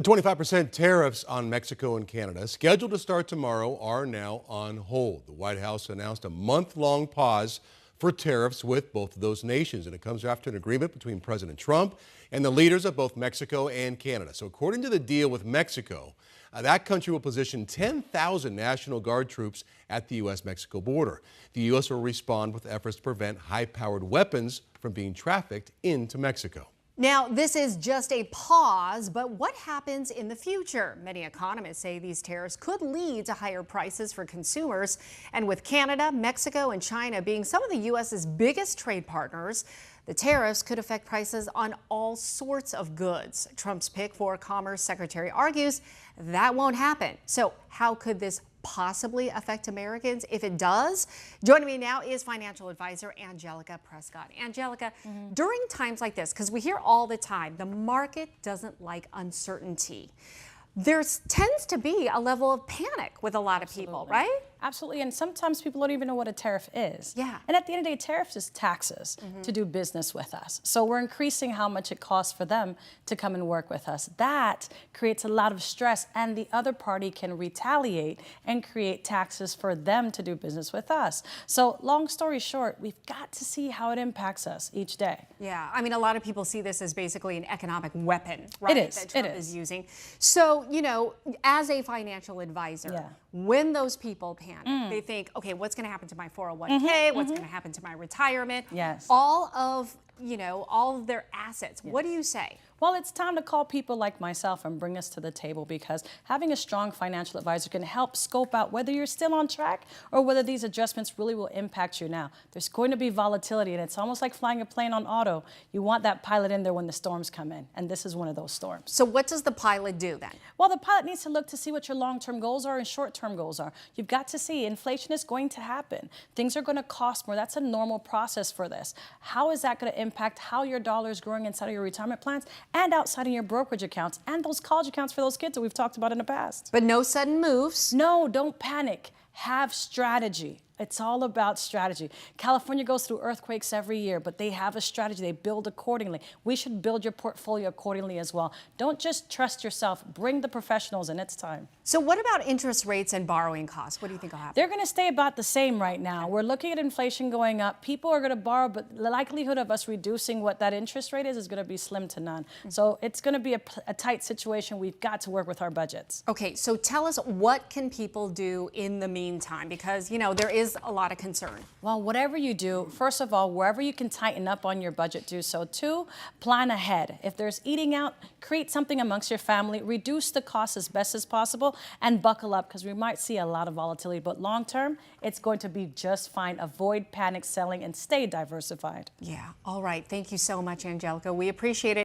The 25% tariffs on Mexico and Canada, scheduled to start tomorrow, are now on hold. The White House announced a month-long pause for tariffs with both of those nations, and it comes after an agreement between President Trump and the leaders of both Mexico and Canada. So according to the deal with Mexico, that country will position 10,000 National Guard troops at the U.S.-Mexico border. The U.S. will respond with efforts to prevent high-powered weapons from being trafficked into Mexico. Now, this is just a pause, but what happens in the future? Many economists say these tariffs could lead to higher prices for consumers. And with Canada, Mexico, and China being some of the U.S.'s biggest trade partners, the tariffs could affect prices on all sorts of goods. Trump's pick for Commerce Secretary argues that won't happen. So how could this possibly affect Americans if it does? Joining me now is financial advisor Angelica Prescod. Angelica, during times like this, because we hear all the time, the market doesn't like uncertainty. There tends to be a level of panic with a lot of people, right? Absolutely, and sometimes people don't even know what a tariff is. Yeah. And at the end of the day, tariffs is taxes to do business with us. So we're increasing how much it costs for them to come and work with us. That creates a lot of stress, and the other party can retaliate and create taxes for them to do business with us. So long story short, we've got to see how it impacts us each day. Yeah, I mean, a lot of people see this as basically an economic weapon, right? It is. That Trump is using. So, you know, as a financial advisor, when those people panic, they think, okay, what's going to happen to my 401k? What's going to happen to my retirement? Yes. All of their assets. Yes. What do you say? Well, it's time to call people like myself and bring us to the table, because having a strong financial advisor can help scope out whether you're still on track or whether these adjustments really will impact you now. There's going to be volatility, and it's almost like flying a plane on auto. You want that pilot in there when the storms come in, and this is one of those storms. So what does the pilot do then? Well, the pilot needs to look to see what your long-term goals are and short-term goals are. You've got to see inflation is going to happen. Things are going to cost more. That's a normal process for this. How is that going to impact how your dollar is growing inside of your retirement plans and outside of your brokerage accounts and those college accounts for those kids that we've talked about in the past? But no sudden moves. No, don't panic. Have strategy. It's all about strategy. California goes through earthquakes every year, but they have a strategy. They build accordingly. We should build your portfolio accordingly as well. Don't just trust yourself. Bring the professionals in. It's time. So what about interest rates and borrowing costs? What do you think will happen? They're going to stay about the same right now. We're looking at inflation going up. People are going to borrow, but the likelihood of us reducing what that interest rate is going to be slim to none. So it's going to be a tight situation. We've got to work with our budgets. Okay, so tell us, what can people do in the meantime? Because, you know, there is a lot of concern. Well, whatever you do, first of all, wherever you can tighten up on your budget, do so. 2, plan ahead. If there's eating out, create something amongst your family, reduce the cost as best as possible, and buckle up, because we might see a lot of volatility. But long term, it's going to be just fine. Avoid panic selling and stay diversified. Yeah, all right. Thank you so much, Angelica. We appreciate it.